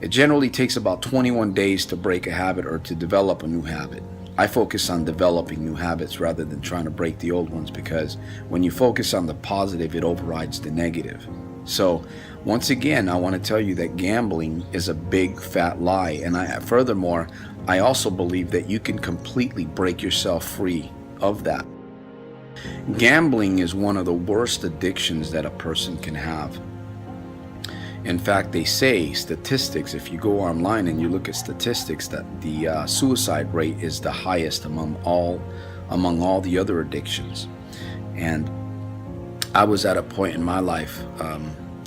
It generally takes about 21 days to break a habit or to develop a new habit. I focus on developing new habits rather than trying to break the old ones, because when you focus on the positive, it overrides the negative. So once again, I want to tell you that gambling is a big fat lie. And furthermore, I also believe that you can completely break yourself free of that. Gambling is one of the worst addictions that a person can have. In fact, they say statistics, if you go online and you look at statistics, that the suicide rate is the highest among all the other addictions. And I was at a point in my life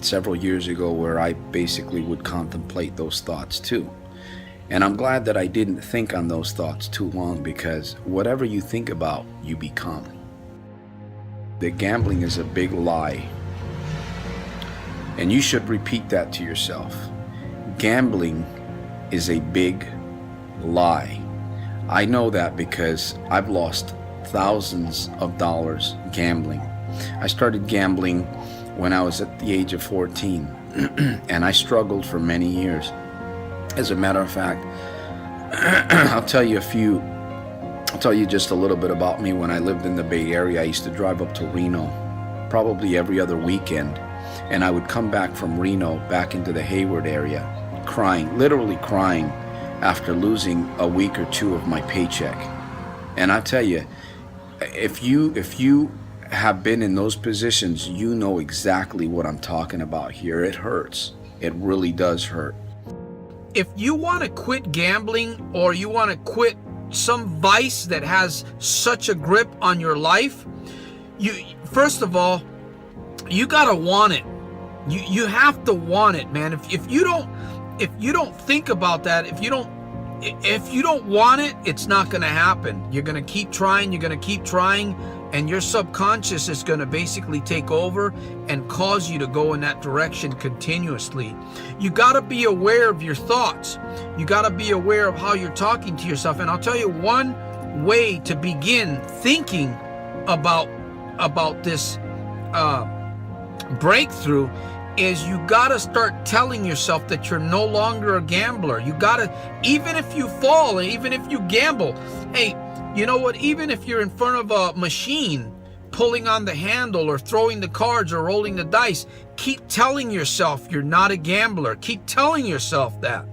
several years ago where I basically would contemplate those thoughts too. And I'm glad that I didn't think on those thoughts too long, because whatever you think about, you become. That gambling is a big lie. And you should repeat that to yourself. Gambling is a big lie. I know that because I've lost thousands of dollars gambling. I started gambling when I was at the age of 14, and I struggled for many years. As a matter of fact, I'll tell you just a little bit about me. When I lived in the Bay Area, I used to drive up to Reno probably every other weekend. And I would come back from Reno back into the Hayward area crying, literally crying, after losing a week or two of my paycheck. And I tell you, if you have been in those positions, you know exactly what I'm talking about here. It hurts. It really does hurt. If you want to quit gambling, or you want to quit some vice that has such a grip on your life, first of all, you gotta want it. You have to want it, man. If you don't think about that, if you don't want it, it's not gonna happen. You're gonna keep trying, and your subconscious is gonna basically take over and cause you to go in that direction continuously. You gotta be aware of your thoughts. You gotta be aware of how you're talking to yourself. And I'll tell you one way to begin thinking about this breakthrough is you gotta start telling yourself that you're no longer a gambler. You gotta, even if you fall, even if you gamble, hey, you know what, even if you're in front of a machine pulling on the handle or throwing the cards or rolling the dice, keep telling yourself you're not a gambler. Keep telling yourself that.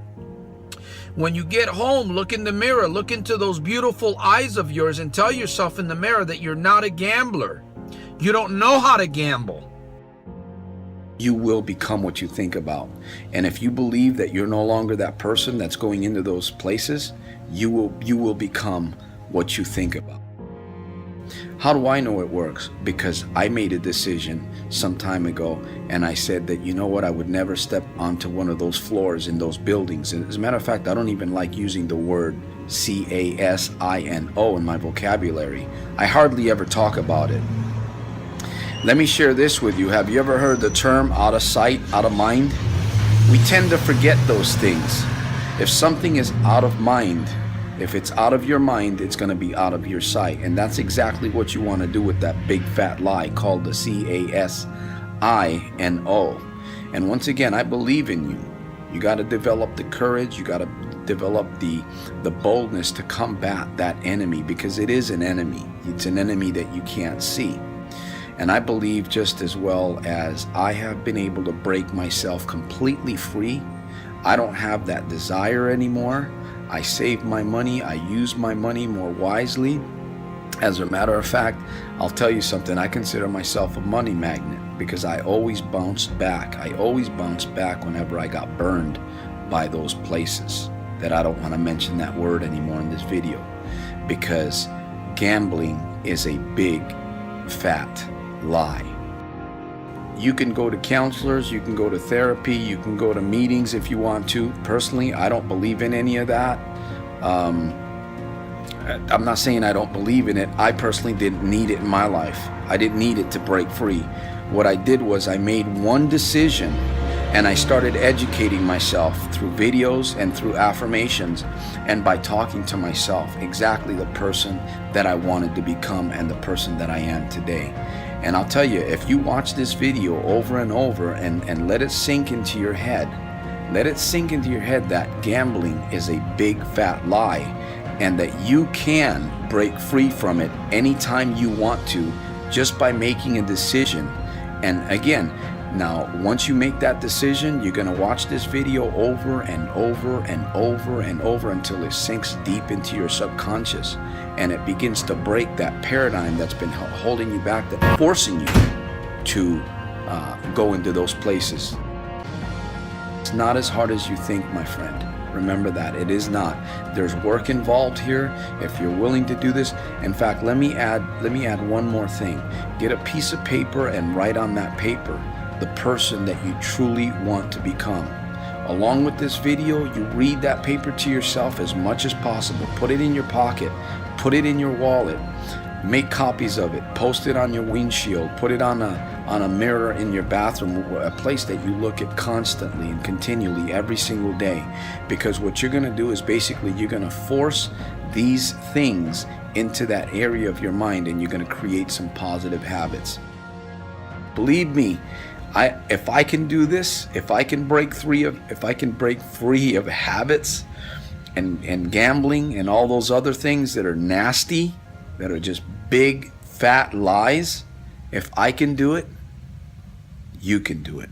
When you get home, look in the mirror, look into those beautiful eyes of yours and tell yourself in the mirror that you're not a gambler. You don't know how to gamble. You will become what you think about. And if you believe that you're no longer that person that's going into those places, you will become what you think about. How do I know it works? Because I made a decision some time ago, and I said that, you know what, I would never step onto one of those floors in those buildings. And as a matter of fact, I don't even like using the word CASINO in my vocabulary. I hardly ever talk about it. Let me share this with you. Have you ever heard the term out of sight, out of mind? We tend to forget those things. If something is out of mind, if it's out of your mind, it's going to be out of your sight. And that's exactly what you want to do with that big fat lie called the CASINO. And once again, I believe in you. You got to develop the courage. You got to develop the boldness to combat that enemy, because it is an enemy. It's an enemy that you can't see. And I believe, just as well as I have been able to break myself completely free, I don't have that desire anymore. I save my money. I use my money more wisely. As a matter of fact, I'll tell you something. I consider myself a money magnet, because I always bounce back. I always bounce back whenever I got burned by those places that I don't want to mention that word anymore in this video, because gambling is a big fat lie. You can go to counselors, you can go to therapy, you can go to meetings if you want to. Personally, I don't believe in any of that. I'm not saying I don't believe in it. I personally didn't need it in my life. I didn't need it to break free. What I did was I made one decision, and I started educating myself through videos and through affirmations, and by talking to myself exactly the person that I wanted to become and the person that I am today. And I'll tell you, if you watch this video over and over and let it sink into your head, Let it sink into your head that gambling is a big fat lie, and that you can break free from it anytime you want to, just by making a decision. And again, now once you make that decision, you're going to watch this video over and over and over and over until it sinks deep into your subconscious, and it begins to break that paradigm that's been holding you back, that's forcing you to go into those places. It's not as hard as you think, my friend. Remember that. It is not. There's work involved here if you're willing to do this. In fact, let me add one more thing. Get a piece of paper and write on that paper the person that you truly want to become. Along with this video, you read that paper to yourself as much as possible. Put it in your pocket. Put it in your wallet. Make copies of it. Post it on your windshield. Put it on a mirror in your bathroom, a place that you look at constantly and continually every single day. Because what you're going to do is basically you're going to force these things into that area of your mind, and you're going to create some positive habits. Believe me, if I can do this, if I can break free of habits and gambling and all those other things that are nasty, that are just big fat lies, if I can do it, you can do it.